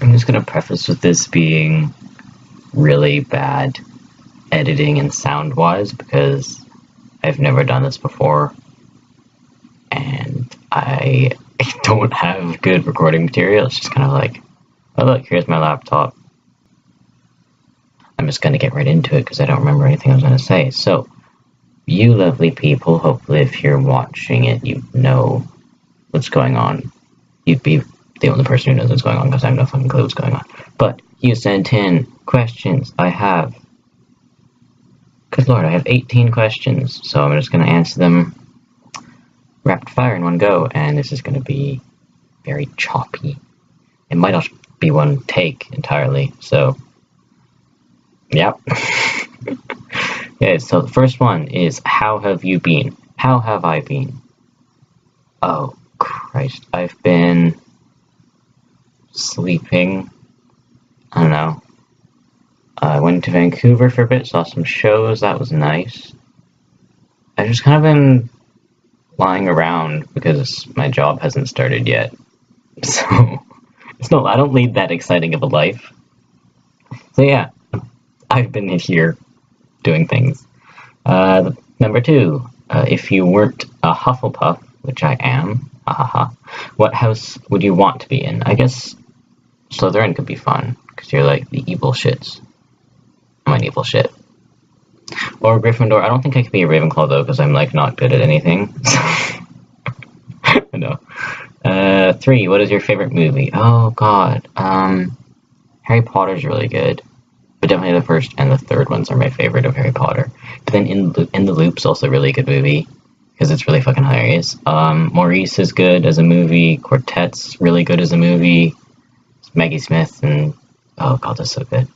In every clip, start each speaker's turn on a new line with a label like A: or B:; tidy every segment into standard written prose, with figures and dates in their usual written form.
A: I'm just gonna preface with this being really bad editing and sound wise because I've never done this before and I don't have good recording material. It's just kind of like, oh look, here's my laptop. I'm just gonna get right into it because I don't remember anything I was gonna say. So, you lovely people, hopefully if you're watching it, you know what's going on. You'd be the only person who knows what's going on because I have no fucking clue what's going on. But you sent in questions. I have. Good lord, I have 18 questions, so I'm just going to answer them rapid fire in one go, and this is going to be very choppy. It might not be one take entirely, so. Yep. Okay, so the first one is, how have you been? How have I been? Oh, Christ, I've been sleeping. I don't know. I went to Vancouver for a bit, saw some shows, that was nice. I've just kind of been lying around because my job hasn't started yet. So, I don't lead that exciting of a life. So yeah, I've been here doing things. Number 2, if you weren't a Hufflepuff, which I am, what house would you want to be in? I guess Slytherin could be fun, because you're like the evil shits. I'm an evil shit. Or Gryffindor. I don't think I could be a Ravenclaw though, because I'm like not good at anything. No. 3, what is your favorite movie? Oh god. Harry Potter's really good. But definitely the first and the third ones are my favorite of Harry Potter. But then In the Loop's also a really good movie, because it's really fucking hilarious. Maurice is good as a movie. Quartet's really good as a movie. Maggie Smith and oh god, that's so good.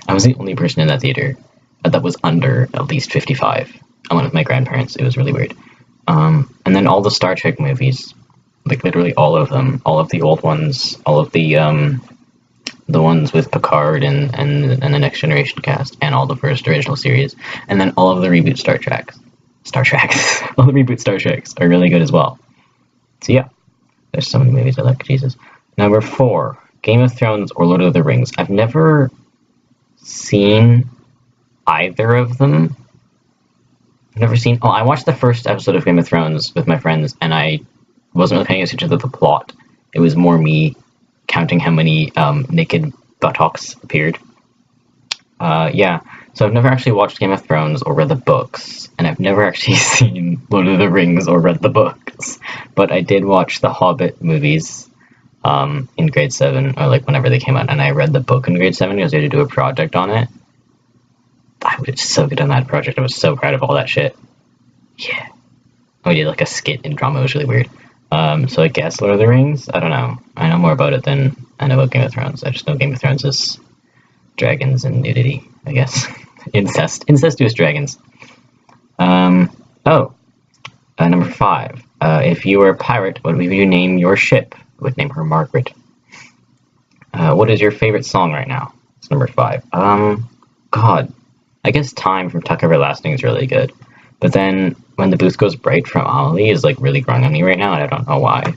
A: I was the only person in that theater that was under at least 55. I went with my grandparents. It was really weird. And then all the Star Trek movies, like literally all of them, all of the old ones, all of the ones with Picard and the Next Generation cast, and all the first original series, and then all of the reboot Star Treks. All the reboot Star Treks are really good as well. So yeah, there's so many movies I like, Jesus. Number 4, Game of Thrones or Lord of the Rings. I've never seen either of them. I've never seen... Oh, I watched the first episode of Game of Thrones with my friends, and I wasn't really paying attention to the plot. It was more me counting how many naked buttocks appeared. Yeah, so I've never actually watched Game of Thrones or read the books, and I've never actually seen Lord of the Rings or read the books. But I did watch the Hobbit movies in grade 7, or like whenever they came out, and I read the book in grade 7 because I had to do a project on it. I was so good on that project. I was so proud of all that shit. Yeah. We did like a skit in drama. It was really weird. So I guess Lord of the Rings? I don't know. I know more about it than I know about Game of Thrones. I just know Game of Thrones is dragons and nudity, I guess. Incest. Incestuous dragons. Number 5. If you were a pirate, what would you name your ship? I would name her Margaret. What is your favorite song right now? It's number 5. God. I guess Time from Tuck Everlasting is really good. But then When the Booth Goes Bright from Amelie is like really growing on me right now, and I don't know why.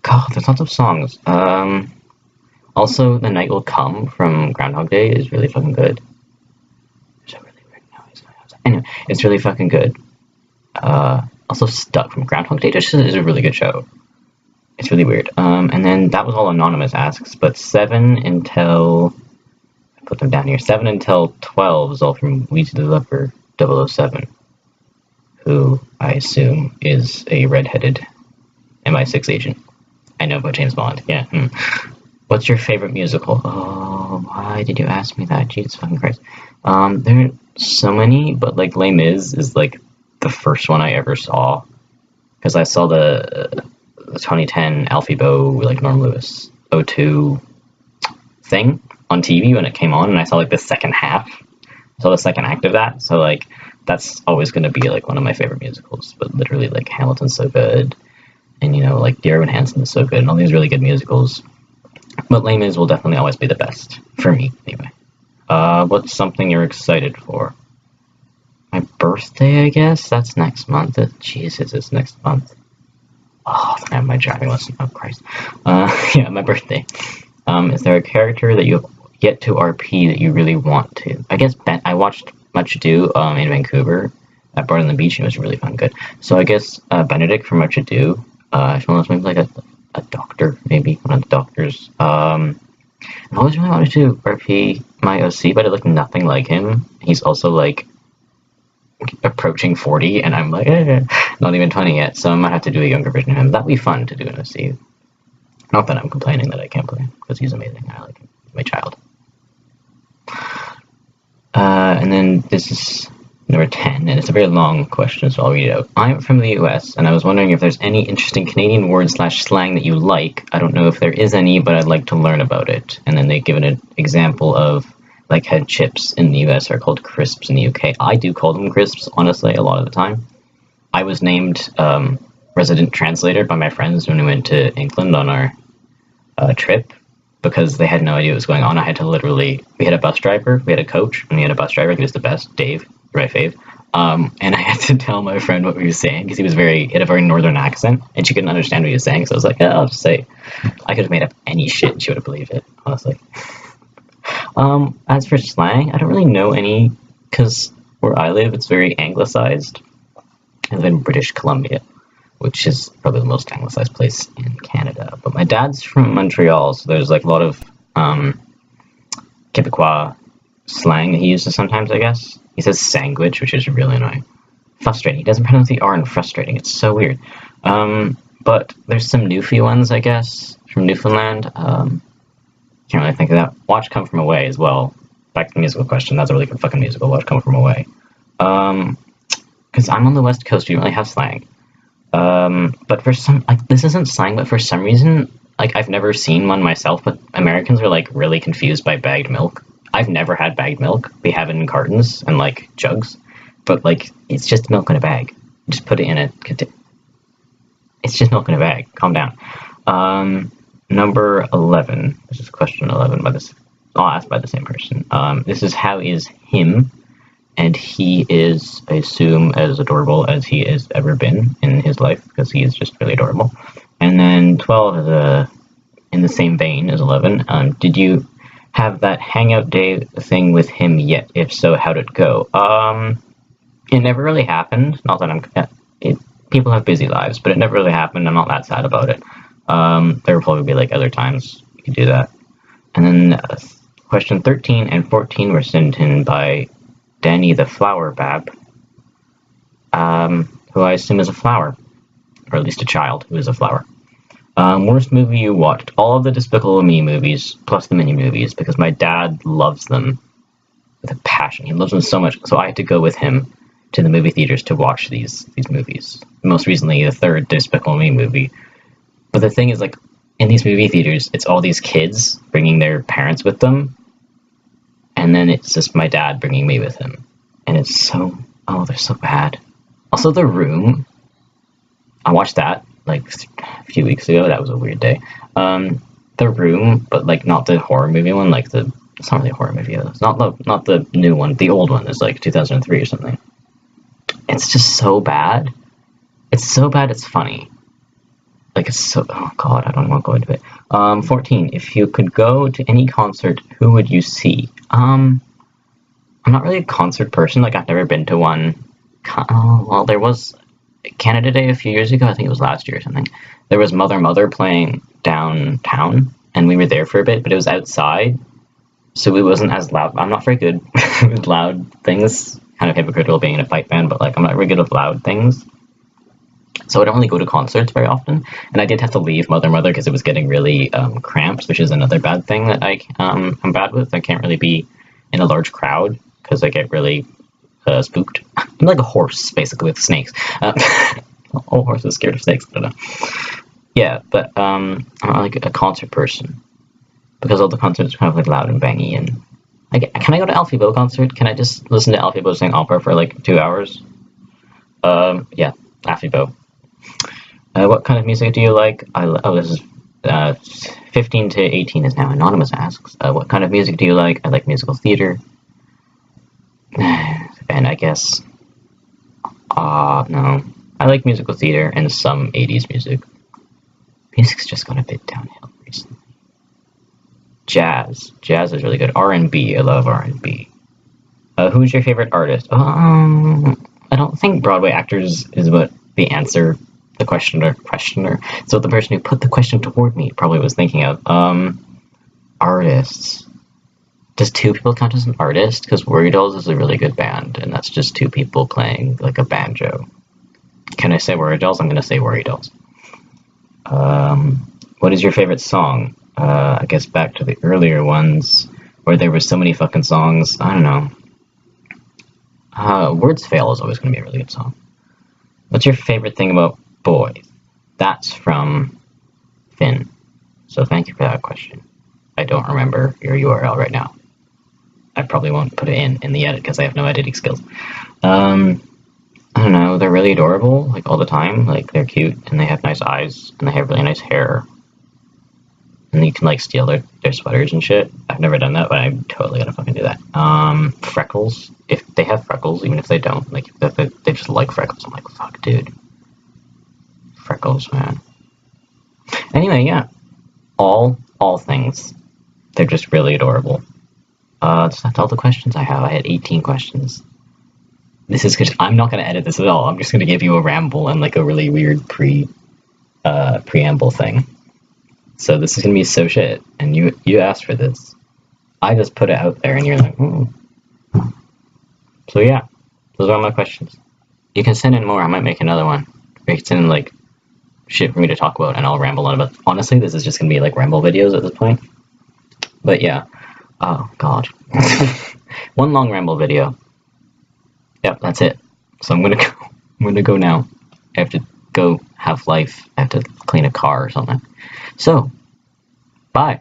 A: God, there's lots of songs. Also, The Night Will Come from Groundhog Day is really fucking good. There's a really weird noise. Anyway, it's really fucking good. Also, Stuck from Groundhog Day just is a really good show. It's really weird. And then that was all Anonymous asks, but 7 until... I put them down here. 7 until 12 is all from Weezy the Lover 007, who I assume is a redheaded MI6 agent. I know about James Bond, yeah. What's your favorite musical? Oh, why did you ask me that? Jesus fucking Christ. There are so many, but like Les Mis is like the first one I ever saw, because I saw the 2010 Alfie Boe, like Norm Lewis 02 thing on TV when it came on, and I saw like the second half. I saw the second act of that, so like that's always going to be like one of my favorite musicals. But literally, like Hamilton's so good, and you know, like Dear Evan Hansen is so good, and all these really good musicals. But Les Mis will definitely always be the best for me, anyway. What's something you're excited for? My birthday, I guess. That's next month. Jesus, it's next month. Oh, I have my driving lesson. Oh, Christ. Yeah, my birthday. Is there a character that you have yet to RP that you really want to? I guess I watched Much Ado in Vancouver at Bar on the Beach, and it was really fun, good. So I guess Benedict from Much Ado. If you want maybe like a doctor, maybe one of the doctors. I've always really wanted to RP my OC, but I look nothing like him. He's also like approaching 40, and I'm like, not even 20 yet, so I might have to do a younger version of him. That'd be fun to do an OC. Not that I'm complaining that I can't play, because he's amazing. I like him. He's my child. And then this is number 10, and it's a very long question, so I'll read it out. I'm from the US, and I was wondering if there's any interesting Canadian word/slang that you like. I don't know if there is any, but I'd like to learn about it. And then they've given an example of like head chips in the US are called crisps in the UK. I do call them crisps, honestly, a lot of the time. I was named resident translator by my friends when we went to England on our trip, because they had no idea what was going on. I had to literally, we had a bus driver, we had a coach, and we had a bus driver. He was the best, Dave, my fave. And I had to tell my friend what we were saying, because he had a very northern accent, and she couldn't understand what he was saying. So I was like, I'll just say, I could have made up any shit and she would have believed it, honestly. As for slang, I don't really know any, because where I live, it's very anglicized. I live in British Columbia, which is probably the most anglicized place in Canada. But my dad's from Montreal, so there's like a lot of Quebecois slang that he uses sometimes, I guess. He says sandwich, which is really annoying. Frustrating. He doesn't pronounce the R in frustrating. It's so weird. But there's some Newfie ones, I guess, from Newfoundland. Can't really think of that. Watch Come From Away as well. Back to the musical question. That's a really good fucking musical. Watch Come From Away. Because I'm on the West Coast, we don't really have slang. But for some, like, this isn't slang, but for some reason, like, I've never seen one myself, but Americans are, like, really confused by bagged milk. I've never had bagged milk. We have it in cartons and, like, jugs. But, like, it's just milk in a bag. Just put it in a... It's just milk in a bag. Calm down. Number 11. This is question 11 by this... All asked by the same person. This is how is him, and he is, I assume, as adorable as he has ever been in his life, because he is just really adorable. And then 12 is in the same vein as 11. Did you have that hangout day thing with him yet? If so, how'd it go? It never really happened. Not that people have busy lives, but it never really happened. I'm not that sad about it. There will probably be like other times you could do that. And then question 13 and 14 were sent in by Danny the Flower Bab, who I assume is a flower, or at least a child who is a flower. Worst movie you watched? All of the Despicable Me movies, plus the mini movies, because my dad loves them with a passion. He loves them so much, so I had to go with him to the movie theaters to watch these movies. Most recently, the third Despicable Me movie. But the thing is, like, in these movie theaters, it's all these kids bringing their parents with them, and then it's just my dad bringing me with him. And it's so... Oh, they're so bad. Also, The Room. I watched that, like, a few weeks ago. That was a weird day. The Room, but, like, not the horror movie one. Like, it's not really a horror movie. It's not the new one. The old one is, like, 2003 or something. It's just so bad. It's so bad it's funny. Like, it's so... Oh, God, I don't want to go into it. 14. If you could go to any concert, who would you see? I'm not really a concert person. Like, I've never been to one. Well, there was Canada Day a few years ago. I think it was last year or something. There was Mother playing downtown, and we were there for a bit, but it was outside, so it wasn't as loud. I'm not very good with loud things. Kind of hypocritical being in a fight band, but, like, I'm not very good with loud things. So I don't really go to concerts very often, and I did have to leave Mother because it was getting really cramped, which is another bad thing that I'm bad with. I can't really be in a large crowd because I get really spooked. I'm like a horse, basically, with snakes. All horses are scared of snakes. I don't know. Yeah, but I'm not like a concert person because all the concerts are kind of like loud and bangy. And can I go to Alfie Boe concert? Can I just listen to Alfie Boe sing opera for like 2 hours? Yeah, Alfie Boe. What kind of music do you like? This is 15 to 18 is now Anonymous asks. What kind of music do you like? I like musical theater. And I guess... no. I like musical theater and some 80s music. Music's just gone a bit downhill recently. Jazz is really good. R&B, I love R&B. Who's your favorite artist? I don't think Broadway actors is what the answer, the questioner. So the person who put the question toward me probably was thinking of. Artists. Does two people count as an artist? Because Worry Dolls is a really good band, and that's just two people playing like a banjo. Can I say Worry Dolls? I'm going to say Worry Dolls. What is your favorite song? I guess back to the earlier ones where there were so many fucking songs. I don't know. Words Fail is always going to be a really good song. What's your favorite thing about boys? That's from Finn. So thank you for that question. I don't remember your URL right now. I probably won't put it in the edit because I have no editing skills. I don't know, they're really adorable, like, all the time. Like, they're cute, and they have nice eyes, and they have really nice hair. And you can, like, steal their sweaters and shit. I've never done that, but I'm totally gonna fucking do that. Freckles. If they have freckles, even if they don't, like, they just like freckles. I'm like, fuck, dude. Freckles, man. Anyway, yeah. All things. They're just really adorable. That's all the questions I have. I had 18 questions. This is because I'm not going to edit this at all. I'm just going to give you a ramble and like a really weird preamble thing. So this is going to be so shit. And you asked for this. I just put it out there and you're like, So yeah, those are all my questions. You can send in more. I might make another one. Or you can send in like shit for me to talk about and I'll ramble on about. Honestly, this is just going to be like ramble videos at this point. But yeah. Oh, God. One long ramble video. Yep, that's it. So I'm gonna go now. I have to go have life. I have to clean a car or something. So, bye.